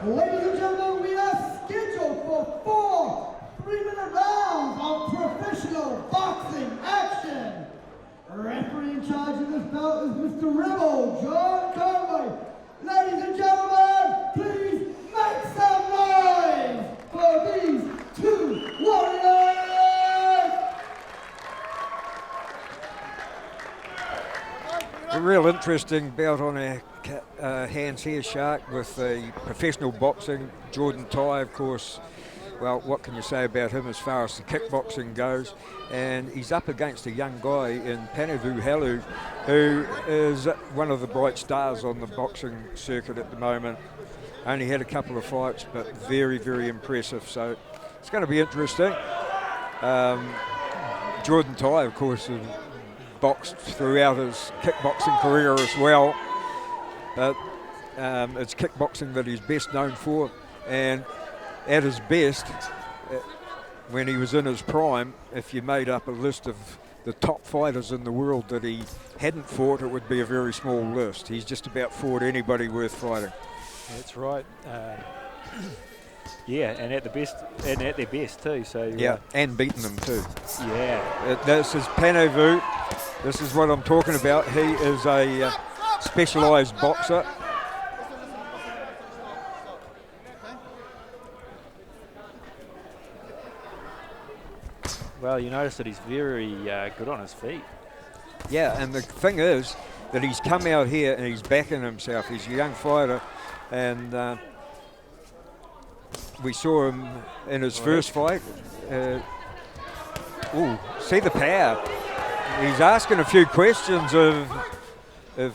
Ladies and gentlemen, we are scheduled for 4 3-minute rounds of professional boxing action. Referee in charge of this bout is Mr. Rebel, John Conway. Ladies and gentlemen, please make some noise for these two warriors! A real interesting bout on our hands here, Shark, with the professional boxing. Jordan TAI, of course, well, what can you say about him as far as the kickboxing goes? And he's up against a young guy in HELU, who is one of the bright stars on the boxing circuit at the moment. Only had a couple of fights, but very, very impressive. So it's going to be interesting. Jordan TAI, of course, has boxed throughout his kickboxing career as well. But it's kickboxing that he's best known for. And at his best, when he was in his prime, if you made up a list of the top fighters in the world that he hadn't fought, it would be a very small list. He's just about fought anybody worth fighting. That's right. Yeah, and at their best too. So yeah, and beaten them too. Yeah. This is Panavu. This is what I'm talking about. He is a specialised boxer. Well, you notice that he's very good on his feet. Yeah, and the thing is that he's come out here and he's backing himself. He's a young fighter, and we saw him in his first fight. See the power. He's asking a few questions of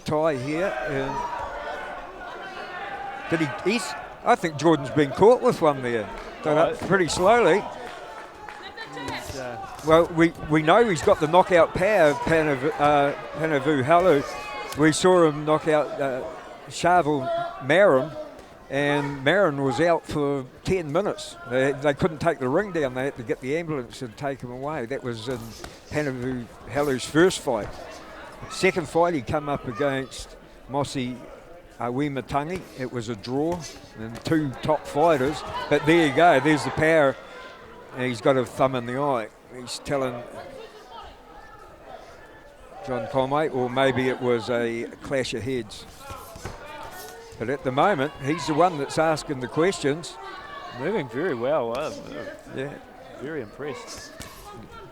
TAI here. I think Jordan's been caught with one there. Done up pretty slowly. Well, we know he's got the knockout power of Panavu HELU. We saw him knock out Shavel Marin, and Marin was out for 10 minutes. They couldn't take the ring down. They had to get the ambulance and take him away. That was in Panavu HELU's first fight. Second fight, he come up against Mosi Awimatangi. It was a draw, and two top fighters. But there you go. There's the power. And he's got a thumb in the eye. He's telling John Conway, or maybe it was a clash of heads. But at the moment, he's the one that's asking the questions. Moving very well. Yeah. Very impressed.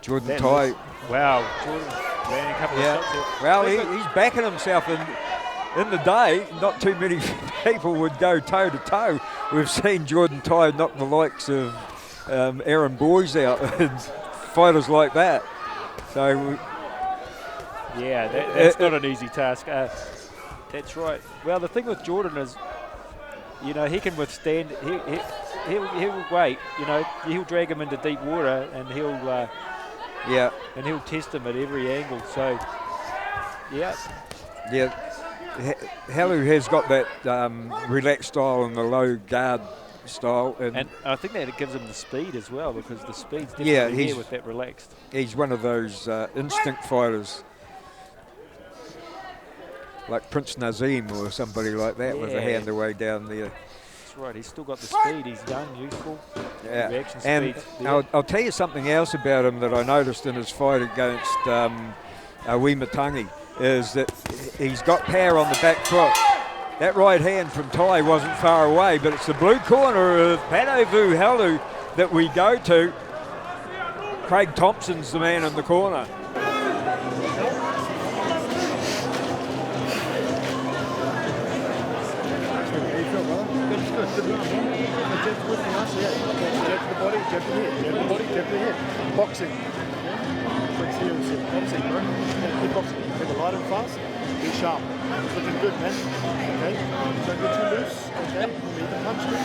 Jordan TAI. Wow. Jordan landing a couple of shots here. Well, he's backing himself. In the day, not too many people would go toe-to-toe. We've seen Jordan TAI knock the likes of Aaron Boys out and fighters like that. So yeah, that's not an easy task. That's right. Well, the thing with Jordan is, you know, he can withstand. He'll wait. You know, he'll drag him into deep water, and he'll test him at every angle. So yeah. HELU has got that relaxed style and the low guard style, and I think that it gives him the speed as well, because the speed's definitely here with that relaxed. He's one of those instinct fighters, like Prince Nazim or somebody like that, with a hand away down there. That's right. He's still got the speed. He's young, youthful. Yeah, reaction and I'll tell you something else about him that I noticed in his fight against Awimatangi is that he's got power on the back foot. That right hand from TAI wasn't far away, but it's the blue corner of Panavu HELU that we go to. Craig Thompson's the man in the corner. Boxing. Boxing, bro. Kickboxing. Take a light and fast. Be sharp. It's looking good, man. Okay. Don't get too loose. Okay. You can punch good.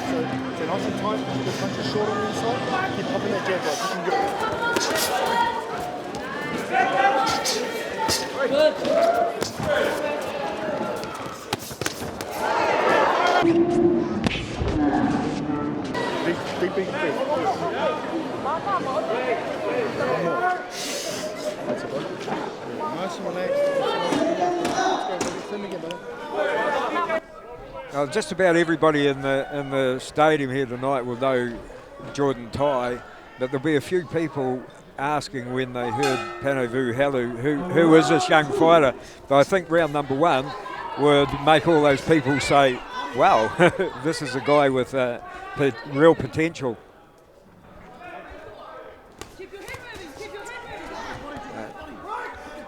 So nice and tight. The punch is short on the inside. Keep popping that jab, bro. You can Big. One more. That's it, bro. Nice and relaxed. Let's go, baby. Send me again, brother. Just about everybody in the stadium here tonight will know Jordan TAI, but there'll be a few people asking when they heard Panavu HELU, who is this young fighter. But I think round number 1 would make all those people say, wow, this is a guy with real potential.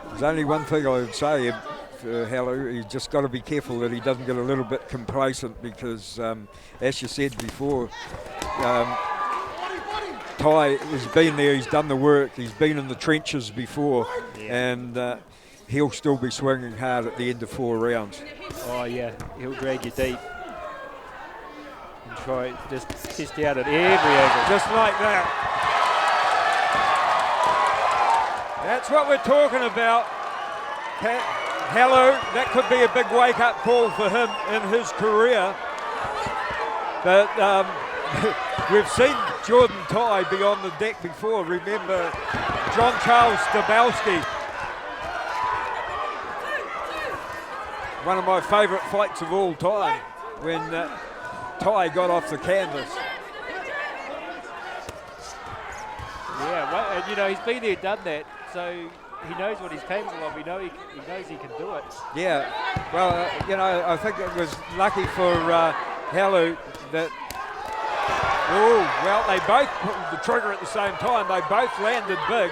There's only one thing I would say for HELU. He's just got to be careful that he doesn't get a little bit complacent because, as you said before, TAI has been there, he's done the work, he's been in the trenches before, and he'll still be swinging hard at the end of 4 rounds. Oh yeah, he'll drag you deep and try just test out at every angle. Just like that. That's what we're talking about. HELU, that could be a big wake-up call for him in his career. But we've seen Jordan TAI be on the deck before. Remember John Charles Stabowski. One of my favourite fights of all time when TAI got off the canvas. Yeah, well, and, you know, he's been there, done that, so he knows what he's capable of. He knows he can do it. Yeah, well, you know, I think it was lucky for HELU that, well, they both pulled the trigger at the same time. They both landed big,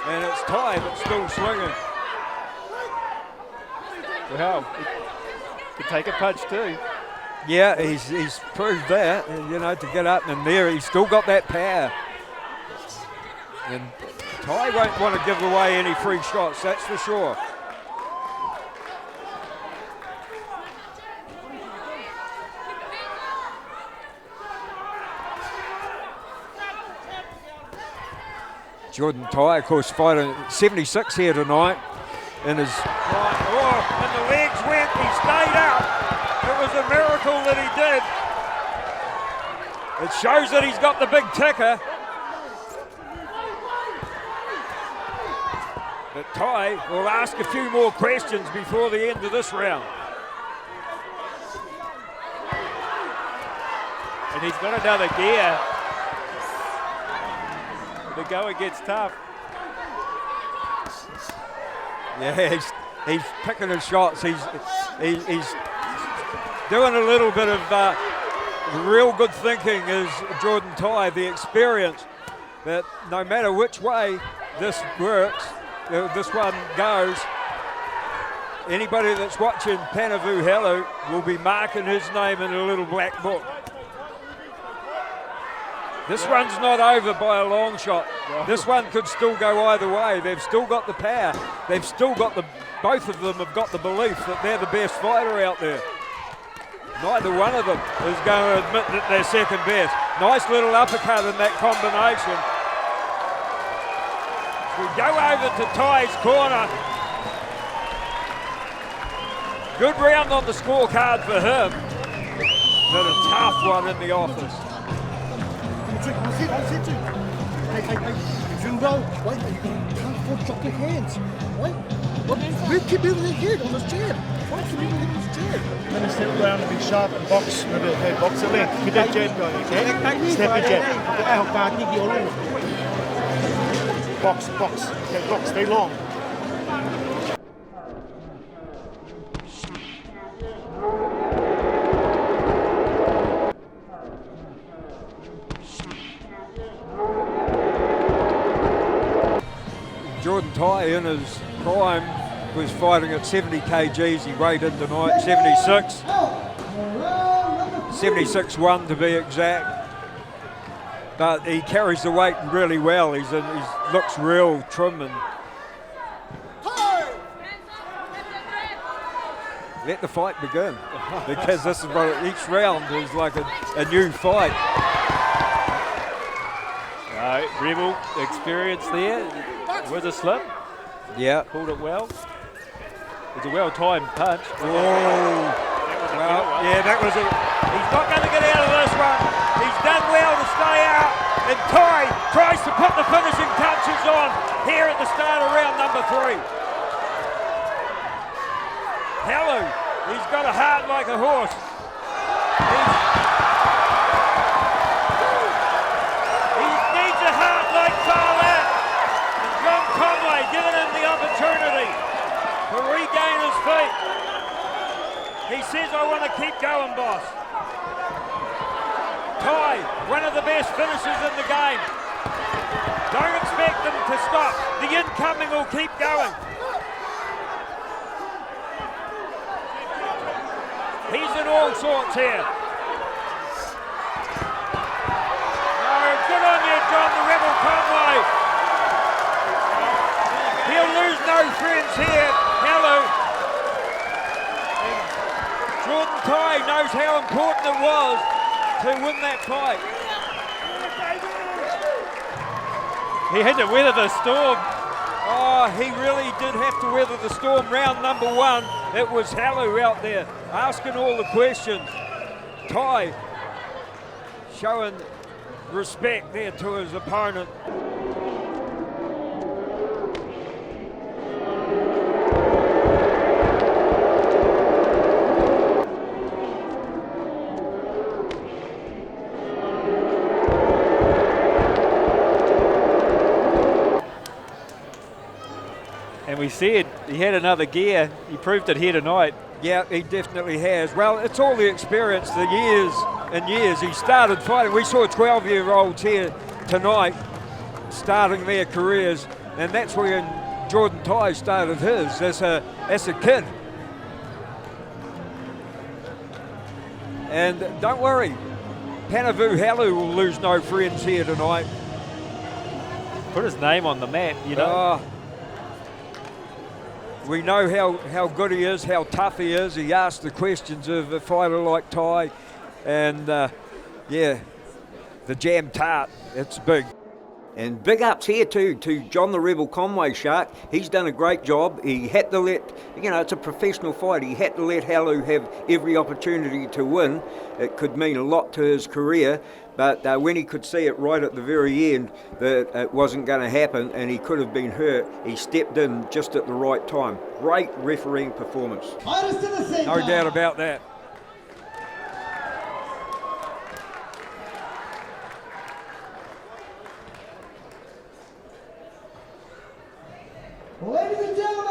and it's TAI that's still swinging. Well, he could take a punch too. Yeah, he's proved that, you know, to get up in there. He's still got that power. And TAI won't want to give away any free shots, that's for sure. Jordan TAI, of course, fighting 76 here tonight. In his and the legs went, he stayed out. It was a miracle that he did. It shows that he's got the big ticker. But TAI will ask a few more questions before the end of this round. And he's got another gear. The going gets tough. Yeah, he's picking his shots. He's doing a little bit of real good thinking is Jordan TAI, the experience, that no matter which way this works, this one goes, anybody that's watching Panavu HELU will be marking his name in a little black book. This one's not over by a long shot. This one could still go either way. They've still got the power. They've still got both of them have got the belief that they're the best fighter out there. Neither one of them is going to admit that they're second best. Nice little uppercut in that combination. We go over to TAI's corner. Good round on the scorecard for him, but a tough one in the office. You're doing well, right? You can't afford to drop your hands, right? Keep moving your head on this chair. Why keep moving on this chair? Then you step around and be sharp and box. Remember, okay, box it in. Keep that jab going, okay? Step your jab. Box. Okay, box, stay long. Jordan TAI in his prime was fighting at 70 kgs. He weighed in tonight 76. 76-1 to be exact. But he carries the weight really well. He looks real trim and let the fight begin, because this is what each round is like a new fight. Rebel experience there with a slip. Yeah. Pulled it well. It's a well-timed punch. That was he's not going to get out of this one. He's done well to stay out. And TAI tries to put the finishing touches on here at the start of round number 3. HELU, he's got a heart like a horse. want to keep going, boss. TAI, one of the best finishers in the game. Don't expect them to stop. The incoming will keep going. He's in all sorts here. No, good on you, John the Rebel Conway. He'll lose no friends here. HELU. Jordan TAI knows how important it was to win that fight. He had to weather the storm. Oh, he really did have to weather the storm. Round number 1, it was HELU out there asking all the questions. TAI showing respect there to his opponent. And we said he had another gear. He proved it here tonight. Yeah, he definitely has. Well, it's all the experience, the years and years. He started fighting. We saw 12-year-olds here tonight starting their careers, and that's when Jordan TAI started his as a kid. And don't worry, Panavu HELU will lose no friends here tonight. Put his name on the map, you know. We know how good he is, how tough he is. He asked the questions of a fighter like TAI. And, yeah, the jam tart, it's big. And big ups here too to John the Rebel Conway, Shark. He's done a great job. He had to let, it's a professional fight. He had to let HELU have every opportunity to win. It could mean a lot to his career. But when he could see it right at the very end that it wasn't going to happen and he could have been hurt, he stepped in just at the right time. Great refereeing performance. No doubt about that. Ladies and gentlemen,